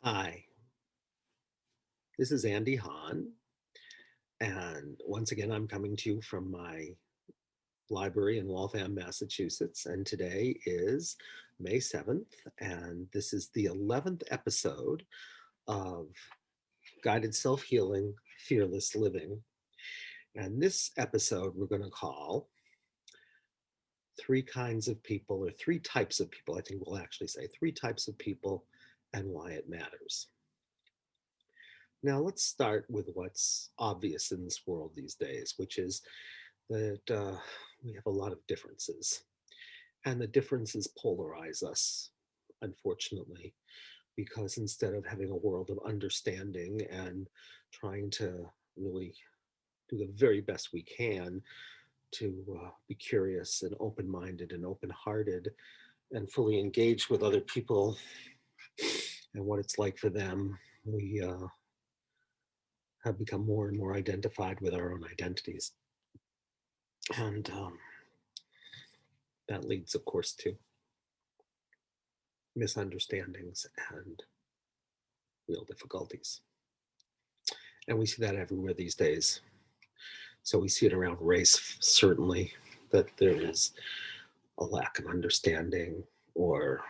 Hi, this is Andy Hahn, and once again, I'm coming to you from my library in Waltham, Massachusetts, and today is May 7th, and this is the 11th episode of Guided Self-Healing, Fearless Living. And this episode we're going to call Three Kinds of People, or Three Types of People. I think we'll actually say Three Types of People and Why It Matters. Now, let's start with what's obvious in this world these days, which is that we have a lot of differences. And the differences polarize us, unfortunately, because instead of having a world of understanding and trying to really do the very best we can to be curious and open-minded and open-hearted and fully engaged with other people and what it's like for them, we have become more and more identified with our own identities. And that leads, of course, to misunderstandings and real difficulties. And we see that everywhere these days. So we see it around race, certainly, that there is a lack of understanding, or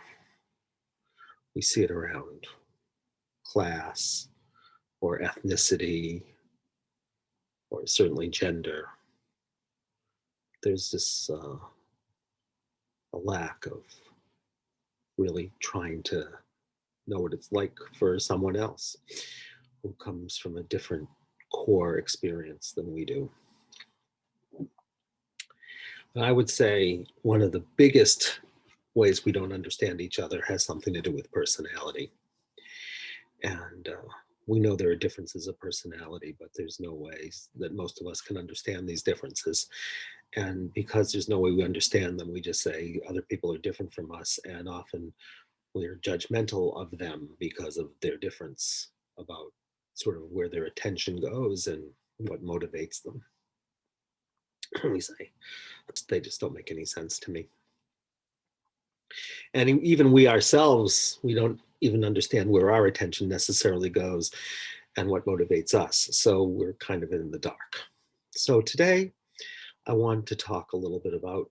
we see it around class or ethnicity, or certainly gender. There's this a lack of really trying to know what it's like for someone else who comes from a different core experience than we do. And I would say one of the biggest ways we don't understand each other has something to do with personality. And we know there are differences of personality, but there's no ways that most of us can understand these differences. And because there's no way we understand them, we just say other people are different from us. And often we're judgmental of them because of their difference about sort of where their attention goes and what motivates them. We say, they just don't make any sense to me. And even we ourselves, we don't even understand where our attention necessarily goes and what motivates us. So we're kind of in the dark. So today, I want to talk a little bit about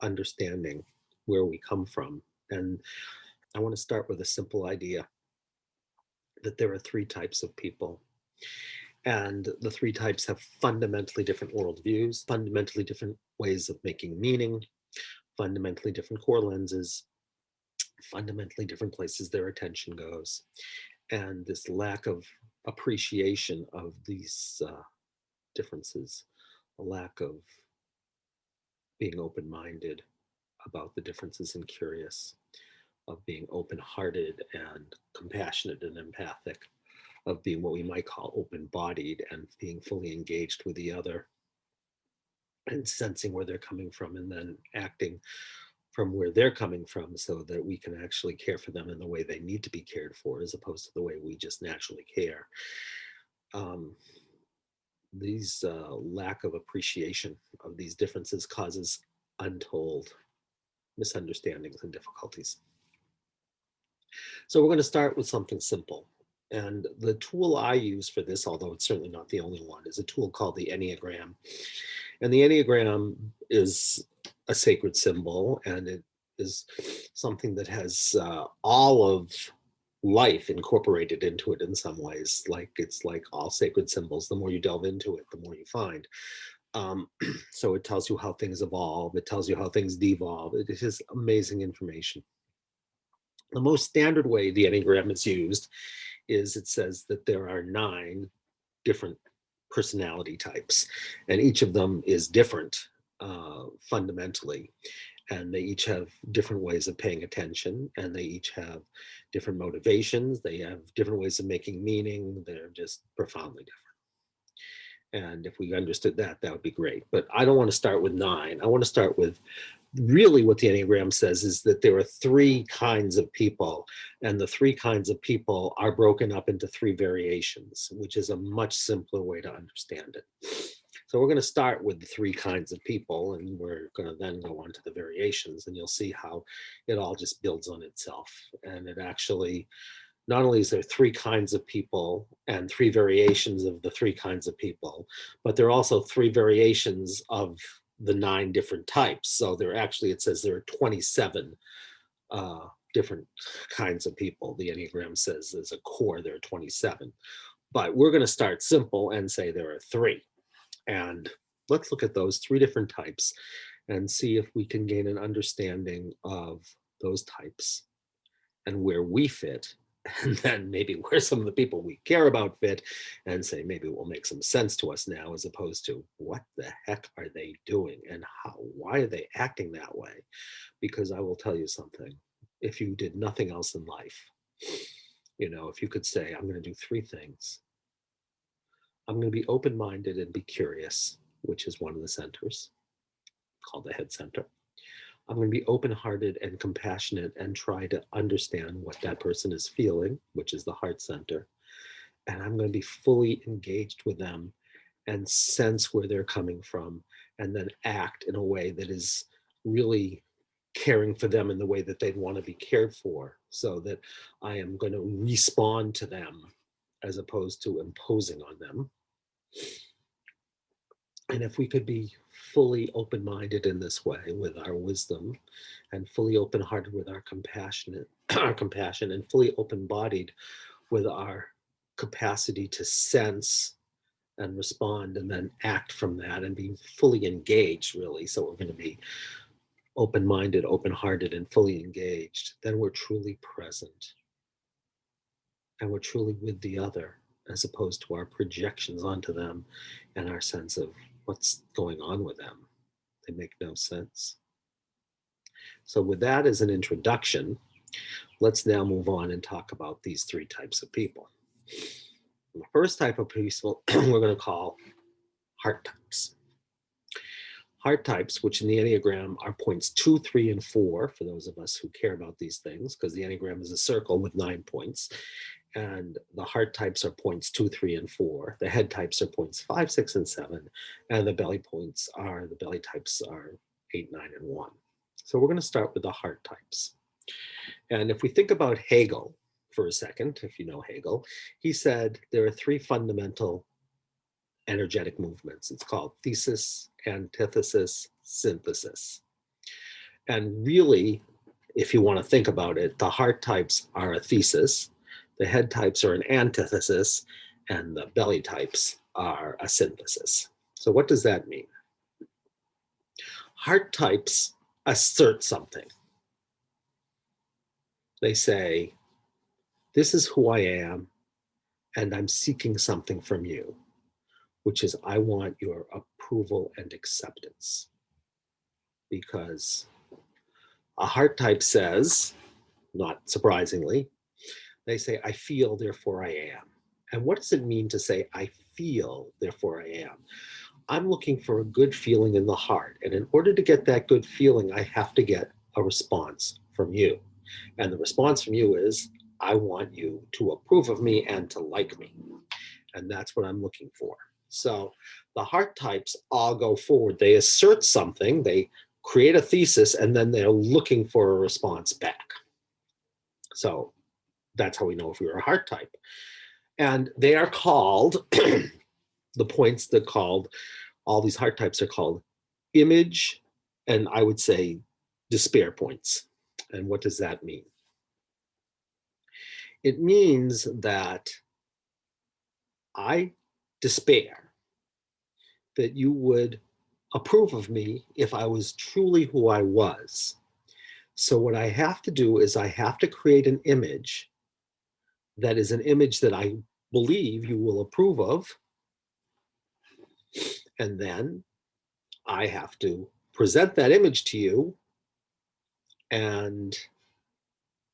understanding where we come from. And I want to start with a simple idea that there are three types of people. And the three types have fundamentally different worldviews, fundamentally different ways of making meaning, fundamentally different core lenses, fundamentally different places their attention goes. And this lack of appreciation of these differences, a lack of being open-minded about the differences and curious, of being open-hearted and compassionate and empathic, of being what we might call open-bodied and being fully engaged with the other and sensing where they're coming from and then acting from where they're coming from so that we can actually care for them in the way they need to be cared for as opposed to the way we just naturally care. These lack of appreciation of these differences causes untold misunderstandings and difficulties. So we're going to start with something simple. And the tool I use for this, although it's certainly not the only one, is a tool called the Enneagram. And the Enneagram is a sacred symbol, and it is something that has all of life incorporated into it in some ways. Like it's like all sacred symbols. The more you delve into it, the more you find. Um, so it tells you how things evolve. It tells you how things devolve. It is amazing information. The most standard way the Enneagram is used is it says that there are 9 different personality types, and each of them is different fundamentally. And they each have different ways of paying attention, and they each have different motivations. They have different ways of making meaning. They're just profoundly different. And if we understood that, that would be great. But I don't want to start with 9. I want to start with really what the Enneagram says is that there are 3 kinds of people, and the 3 kinds of people are broken up into 3 variations, which is a much simpler way to understand it. So we're going to start with the 3 kinds of people, and we're going to then go on to the variations, and you'll see how it all just builds on itself. And it actually, not only is there three kinds of people and three variations of the three kinds of people, but there are also three variations of the 9 different types. So there actually, it says there are 27 different kinds of people. The Enneagram says as a core, there are 27. But we're going to start simple and say there are 3. And let's look at those 3 different types and see if we can gain an understanding of those types and where we fit, and then maybe where some of the people we care about fit, and say maybe it will make some sense to us now, as opposed to what the heck are they doing and why are they acting that way? Because I will tell you something, if you did nothing else in life, if you could say, I'm going to do 3 things. I'm going to be open-minded and be curious, which is one of the centers called the head center. I'm going to be open-hearted and compassionate and try to understand what that person is feeling, which is the heart center. And I'm going to be fully engaged with them and sense where they're coming from, and then act in a way that is really caring for them in the way that they'd want to be cared for, so that I am going to respond to them as opposed to imposing on them. And if we could be fully open-minded in this way with our wisdom, and fully open-hearted with our compassion, and fully open-bodied with our capacity to sense and respond and then act from that and be fully engaged, really. So we're going to be open-minded, open-hearted, and fully engaged. Then we're truly present. And we're truly with the other, as opposed to our projections onto them and our sense of what's going on with them. They make no sense. So with that as an introduction, let's now move on and talk about these 3 types of people. The first type of people we're going to call heart types. Heart types, which in the Enneagram are points 2, 3, and 4, for those of us who care about these things, because the Enneagram is a circle with 9 points. And the heart types are points 2, 3, and 4. The head types are points 5, 6, and 7. And the belly types are 8, 9, and 1. So we're going to start with the heart types. And if we think about Hegel for a second, if you know Hegel, he said there are 3 fundamental energetic movements. It's called thesis, antithesis, synthesis. And really, if you want to think about it, the heart types are a thesis, the head types are an antithesis, and the belly types are a synthesis. So what does that mean? Heart types assert something. They say, this is who I am, and I'm seeking something from you, which is I want your approval and acceptance. Because a heart type says, not surprisingly, they say, I feel, therefore I am. And what does it mean to say, I feel, therefore I am? I'm looking for a good feeling in the heart. And in order to get that good feeling, I have to get a response from you. And the response from you is, I want you to approve of me and to like me. And that's what I'm looking for. So the heart types all go forward. They assert something, they create a thesis, and then they're looking for a response back. So that's how we know if we were a heart type. And they are called, the points that called, all these heart types are called image, and I would say despair points. And what does that mean? It means that I despair that you would approve of me if I was truly who I was. So what I have to do is I have to create an image that is an image that I believe you will approve of. And then I have to present that image to you. And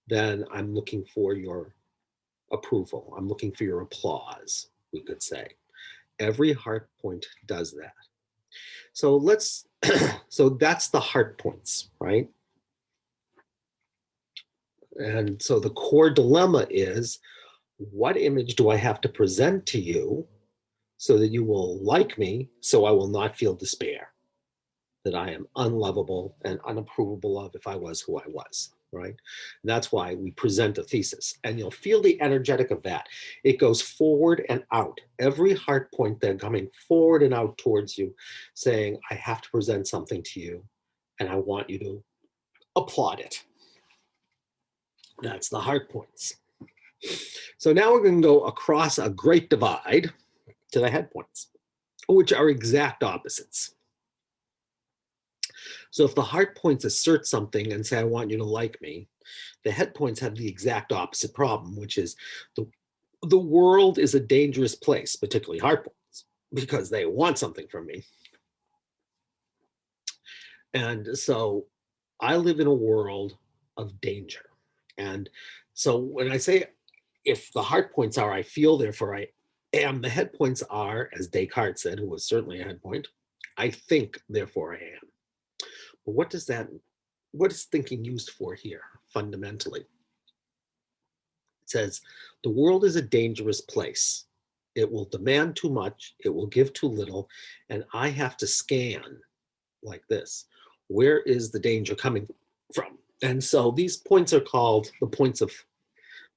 then I'm looking for your approval. I'm looking for your applause, we could say. Every heart point does that. So so that's the heart points, right? And so the core dilemma is, what image do I have to present to you so that you will like me, so I will not feel despair, that I am unlovable and unapprovable of if I was who I was? right? And that's why we present a thesis. And you'll feel the energetic of that. It goes forward and out. Every heart point then coming forward and out towards you, saying, I have to present something to you, and I want you to applaud it. That's the heart points. So now we're going to go across a great divide to the head points, which are exact opposites. So if the heart points assert something and say, I want you to like me, the head points have the exact opposite problem, which is the world is a dangerous place, particularly heart points, because they want something from me. And so I live in a world of danger. And so when I say, if the heart points are, I feel, therefore I am, the head points are, as Descartes said, who was certainly a head point, I think, therefore I am. But what is thinking used for here, fundamentally? It says, the world is a dangerous place. It will demand too much, it will give too little, and I have to scan like this. Where is the danger coming from? And so these points are called the points of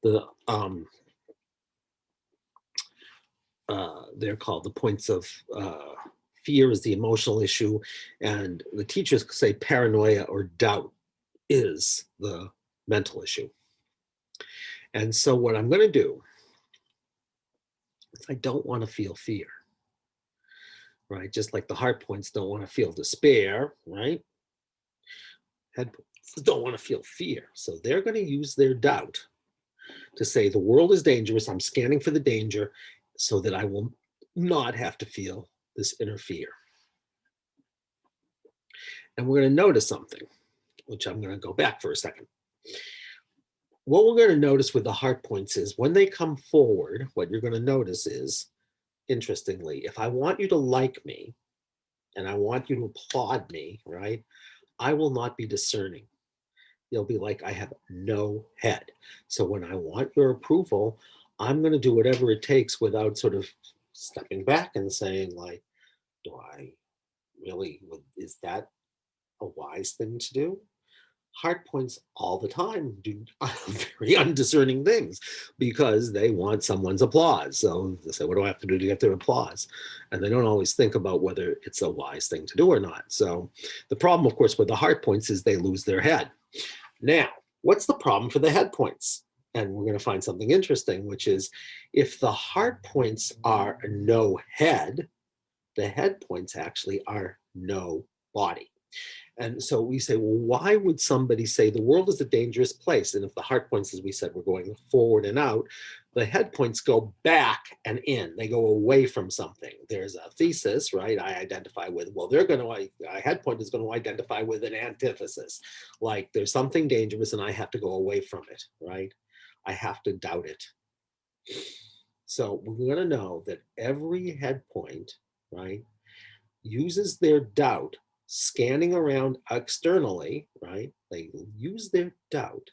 the, they're called the points of fear is the emotional issue, and the teachers say paranoia or doubt is the mental issue. And so what I'm going to do is I don't want to feel fear, right? Just like the heart points don't want to feel despair, right? Head points don't want to feel fear. So they're going to use their doubt to say the world is dangerous. I'm scanning for the danger so that I will not have to feel this inner fear. And we're going to notice something, which I'm going to go back for a second. What we're going to notice with the heart points is when they come forward, what you're going to notice is, interestingly, if I want you to like me and I want you to applaud me, right, I will not be discerning. You'll be like, I have no head. So when I want your approval, I'm going to do whatever it takes without sort of stepping back and saying, like, do I really, is that a wise thing to do? Heart points all the time do very undiscerning things because they want someone's applause. So they say, what do I have to do to get their applause? And they don't always think about whether it's a wise thing to do or not. So the problem, of course, with the heart points is they lose their head. Now, what's the problem for the head points? And we're going to find something interesting, which is if the heart points are no head, the head points actually are no body. And so we say, well, why would somebody say the world is a dangerous place? And if the heart points, as we said, we're going forward and out, the head points go back and in. They go away from something. There's a thesis, right? I identify with, well, a head point is going to identify with an antithesis. Like there's something dangerous and I have to go away from it, right? I have to doubt it. So we're going to know that every head point, right, uses their doubt scanning around externally, right? They use their doubt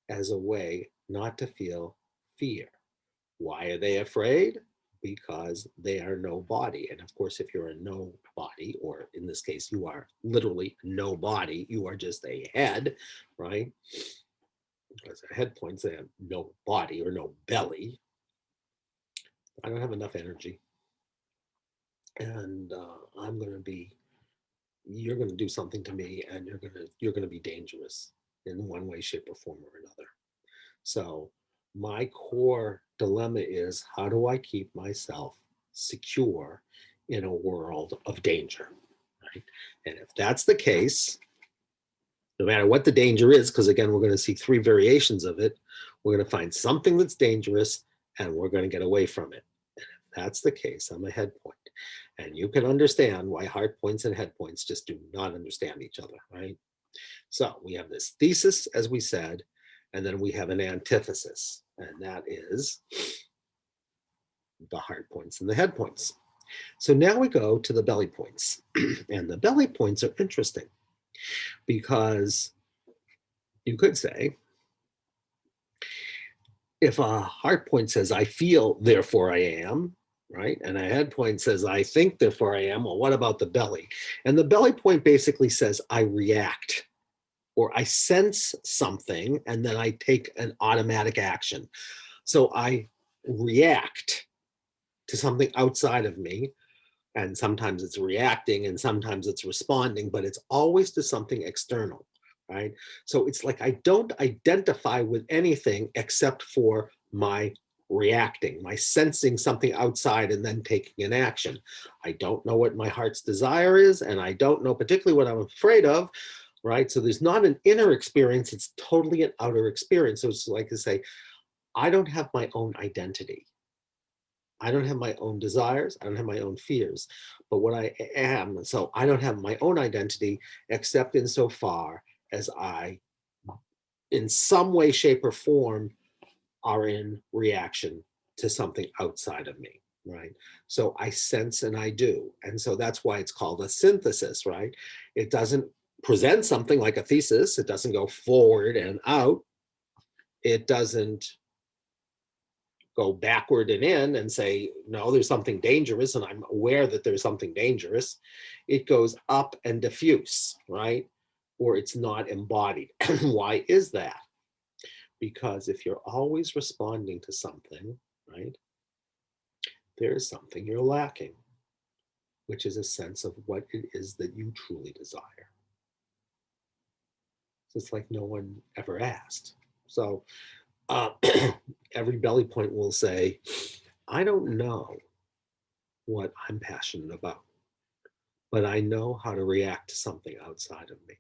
as a way not to feel fear. Why are they afraid? Because they are no body. And of course, if you're a no body, or in this case, you are literally no body, you are just a head, right? Because a head points, they have no body or no belly. I don't have enough energy. And you're going to do something to me and you're going to be dangerous in one way, shape, or form or another. So my core dilemma is, how do I keep myself secure in a world of danger, right? And if that's the case, no matter what the danger is, because again, we're going to see three variations of it, we're going to find something that's dangerous and we're going to get away from it. And if that's the case, I'm a head point. And you can understand why heart points and head points just do not understand each other, right? So we have this thesis, as we said, and then we have an antithesis, and that is the heart points and the head points. So now we go to the belly points, and the belly points are interesting because you could say, if a heart point says, I feel, therefore I am, right? And a head point says, I think, therefore I am. Well, what about the belly? And the belly point basically says, I react. or I sense something and then I take an automatic action. So I react to something outside of me, and sometimes it's reacting and sometimes it's responding, but it's always to something external, right? So it's like I don't identify with anything except for my reacting, my sensing something outside and then taking an action. I don't know what my heart's desire is, and I don't know particularly what I'm afraid of, right? So there's not an inner experience, it's totally an outer experience. So it's like to say, I don't have my own identity. I don't have my own desires. I don't have my own fears. But what I am, so I don't have my own identity except insofar as I, in some way, shape, or form, are in reaction to something outside of me, right? So I sense and I do. And so that's why it's called a synthesis, right? It doesn't present something like a thesis, it doesn't go forward and out, it doesn't go backward and in and say, no, there's something dangerous, and I'm aware that there's something dangerous. It goes up and diffuse, right? Or it's not embodied. Why is that? Because if you're always responding to something, right, there is something you're lacking, which is a sense of what it is that you truly desire. So it's like no one ever asked. So uh, every belly point will say, I don't know what I'm passionate about, but I know how to react to something outside of me.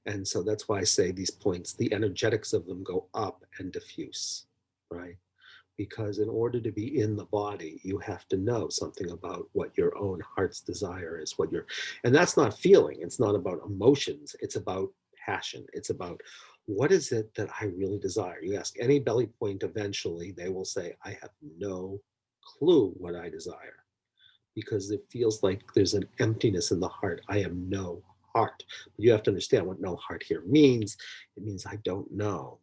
And so that's why I say these points, the energetics of them go up and diffuse, right? Because in order to be in the body, you have to know something about what your own heart's desire is, and that's not feeling, it's not about emotions, it's about passion. It's about what is it that I really desire. You ask any belly point, eventually they will say, I have no clue what I desire, because it feels like there's an emptiness in the heart. I am no heart. But you have to understand what no heart here means. It means I don't know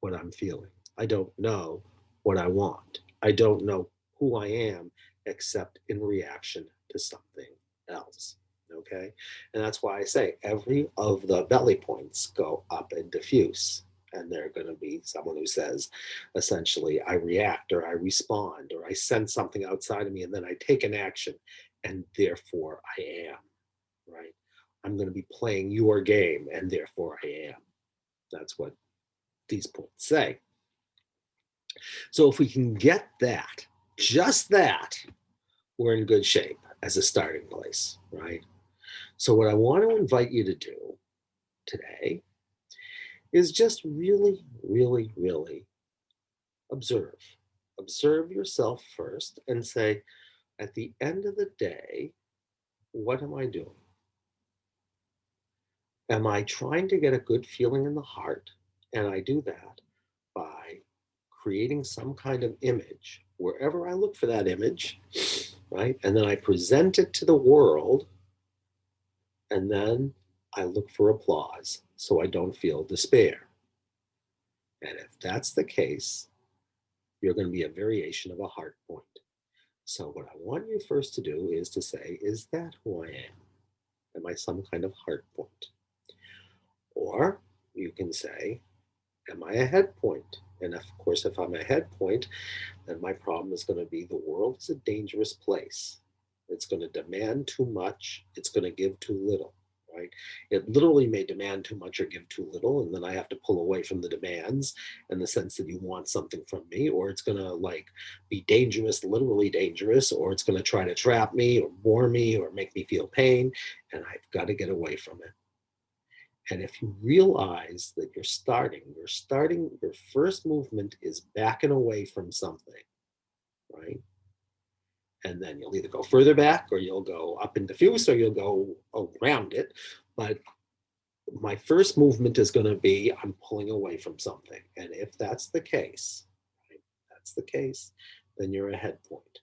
what I'm feeling. I don't know what I want. I don't know who I am except in reaction to something else. Okay. And that's why I say every of the belly points go up and diffuse. And they're going to be someone who says, essentially, I react or I respond or I sense something outside of me and then I take an action and therefore I am, right? I'm going to be playing your game and therefore I am. That's what these points say. So if we can get that, just that, we're in good shape as a starting place, right? So what I want to invite you to do today is just really, really, really observe. Observe yourself first and say, at the end of the day, what am I doing? Am I trying to get a good feeling in the heart? And I do that by creating some kind of image wherever I look for that image, right? And then I present it to the world, and then I look for applause so I don't feel despair. And if that's the case, you're going to be a variation of a heart point. So, what I want you first to do is to say, is that who I am? Am I some kind of heart point? Or you can say, am I a head point? And of course, if I'm a head point, then my problem is going to be the world is a dangerous place. It's going to demand too much. It's going to give too little, right? It literally may demand too much or give too little. And then I have to pull away from the demands in the sense that you want something from me, or it's going to like be dangerous, literally dangerous, or it's going to try to trap me or bore me or make me feel pain. And I've got to get away from it. And if you realize that your first movement is backing away from something, right? And then you'll either go further back or you'll go up and diffuse or you'll go around it. But my first movement is going to be I'm pulling away from something. And if that's the case, right, that's the case, then you're a head point.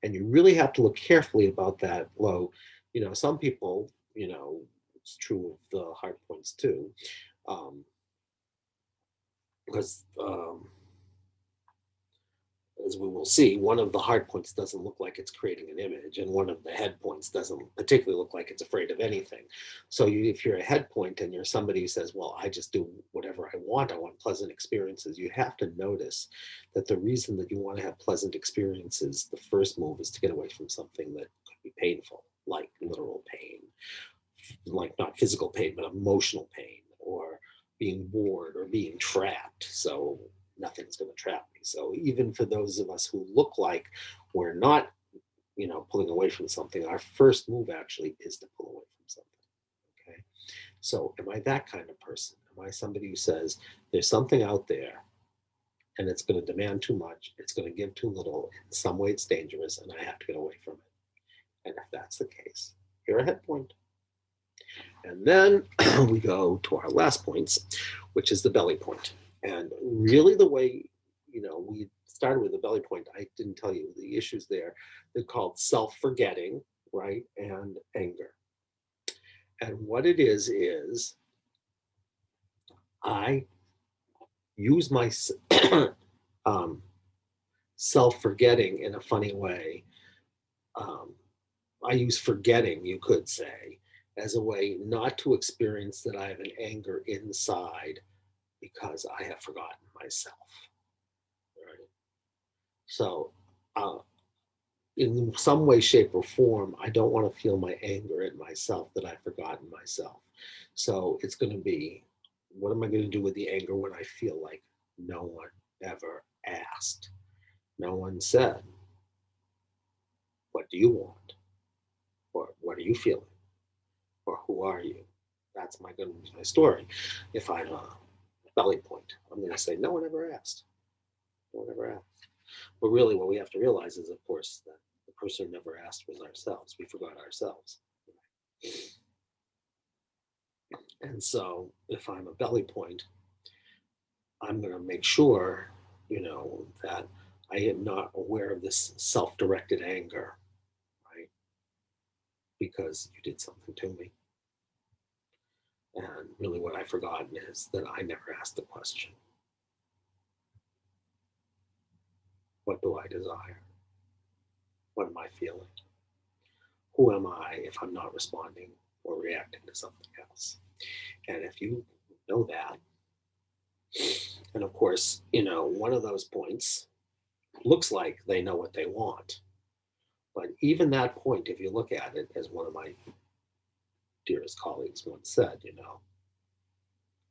And you really have to look carefully about that low. Some people, it's true of the hard points too, because as we will see, one of the heart points doesn't look like it's creating an image, and one of the head points doesn't particularly look like it's afraid of anything. So if you're a head point and you're somebody who says, well, I just do whatever I want pleasant experiences, you have to notice that the reason that you want to have pleasant experiences, the first move is to get away from something that could be painful, like literal pain, like not physical pain, but emotional pain, or being bored or being trapped. So nothing's going to trap me. So even for those of us who look like we're not, pulling away from something, our first move actually is to pull away from something. Okay. So am I that kind of person? Am I somebody who says there's something out there and it's going to demand too much, it's going to give too little, in some way it's dangerous, and I have to get away from it? And if that's the case, you're a head point. And then we go to our last points, which is the belly point. And really, the way, we started with the belly point, I didn't tell you the issues there. They're called self forgetting, right? And anger. And what it is I use my um, self forgetting in a funny way. Um, I use forgetting, you could say, as a way not to experience that I have an anger inside because I have forgotten myself. Right? So, uh, in some way, shape, or form, I don't want to feel my anger at myself that I've forgotten myself. So, it's going to be, what am I going to do with the anger when I feel like no one ever asked? No one said, what do you want? Or what are you feeling? Or who are you? That's going to be my story. If I'm a belly point, I'm going to say, no one ever asked. No one ever asked. But really, what we have to realize is, of course, that the person who never asked was ourselves. We forgot ourselves. And so, if I'm a belly point, I'm going to make sure, that I am not aware of this self directed anger, right? Because you did something to me. And really, what I've forgotten is that I never asked the question, what do I desire? What am I feeling? Who am I if I'm not responding or reacting to something else? And if you know that, and of course, one of those points looks like they know what they want. But even that point, if you look at it, as one of my dearest colleagues once said,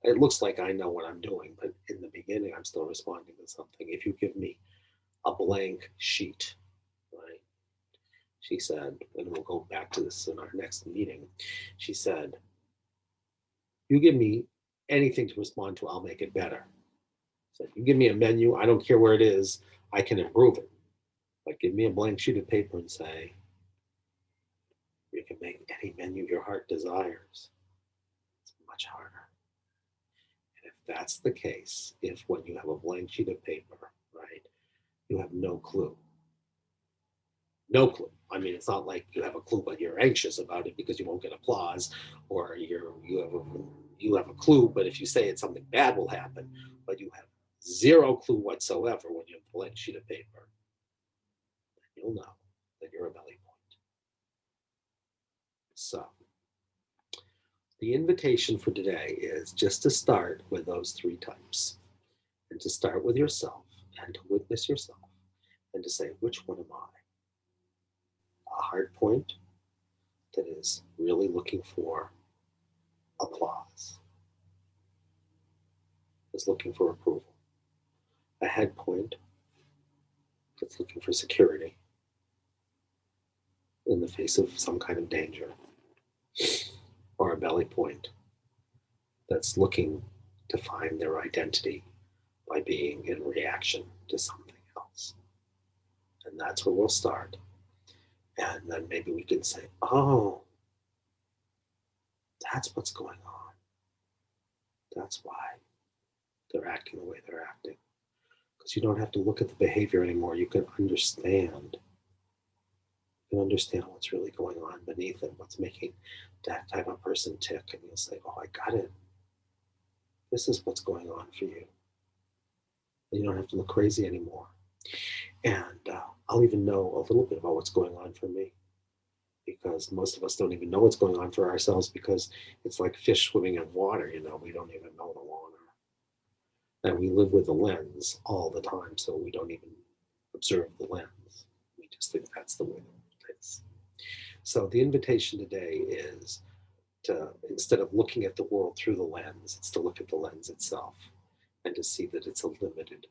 it looks like I know what I'm doing, but in the beginning, I'm still responding to something. If you give me a blank sheet, right? She said, and we'll go back to this in our next meeting. She said, you give me anything to respond to, I'll make it better. So if you give me a menu, I don't care where it is, I can improve it. But give me a blank sheet of paper and say, you can make any menu your heart desires. It's much harder. And if that's the case, if when you have a blank sheet of paper, right, you have no clue. No clue. I mean, it's not like you have a clue, but you're anxious about it because you won't get applause, or you have a clue, but if you say it, something bad will happen. But you have zero clue whatsoever when you have a blank sheet of paper. Then you'll know that you're a belly point. So the invitation for today is just to start with those three types, and to start with yourself, and to witness yourself, and to say, which one am I? A hard point that is really looking for applause, is looking for approval. A head point that's looking for security in the face of some kind of danger. Or a belly point that's looking to find their identity by being in reaction to something else. And that's where we'll start. And then maybe we can say, oh, that's what's going on. That's why they're acting the way they're acting. Because you don't have to look at the behavior anymore. You can understand. You can understand what's really going on beneath it, what's making that type of person tick. And you'll say, oh, I got it. This is what's going on for you. And you don't have to look crazy anymore. And I'll even know a little bit about what's going on for me, because most of us don't even know what's going on for ourselves, because it's like fish swimming in water, we don't even know the water. And we live with a lens all the time, so we don't even observe the lens. We just think that's the way the world is. So the invitation today is to, instead of looking at the world through the lens, it's to look at the lens itself and to see that it's a limited,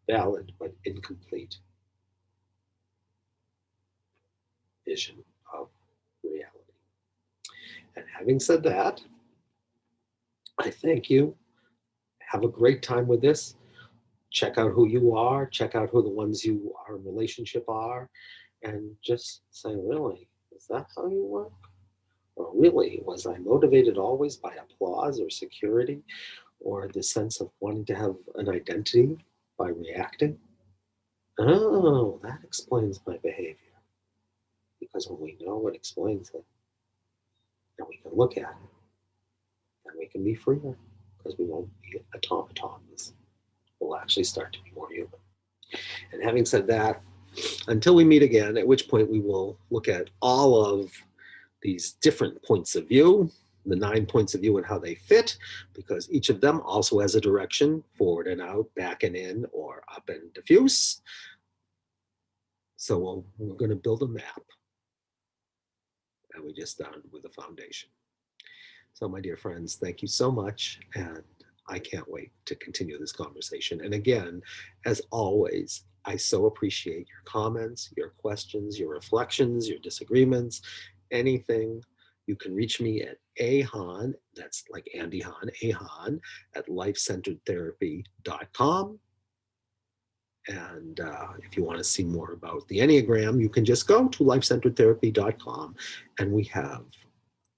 valid, but incomplete vision of reality. And having said that, I thank you. Have a great time with this. Check out who you are, check out who the ones you are in relationship are, and just say, really, is that how you work? Or really, was I motivated always by applause or security or the sense of wanting to have an identity by reacting? Oh, that explains my behavior. Because when we know what explains it, and we can look at it, then we can be freer, because we won't be autonomous. We'll actually start to be more human. And having said that, until we meet again, at which point we will look at all of these different points of view, the 9 points of view and how they fit, because each of them also has a direction, forward and out, back and in, or up and diffuse. So we're going to build a map, and we just started with a foundation. So, my dear friends, thank you so much. And I can't wait to continue this conversation. And again, as always, I so appreciate your comments, your questions, your reflections, your disagreements, anything. You can reach me at ahan, that's like Andy Hahn, ahan at lifecenteredtherapy.com. And if you want to see more about the Enneagram, you can just go to lifecenteredtherapy.com, and we have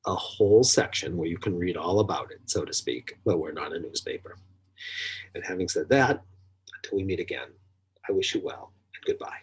a whole section where you can read all about it, so to speak, but we're not a newspaper. And having said that, until we meet again, I wish you well and goodbye.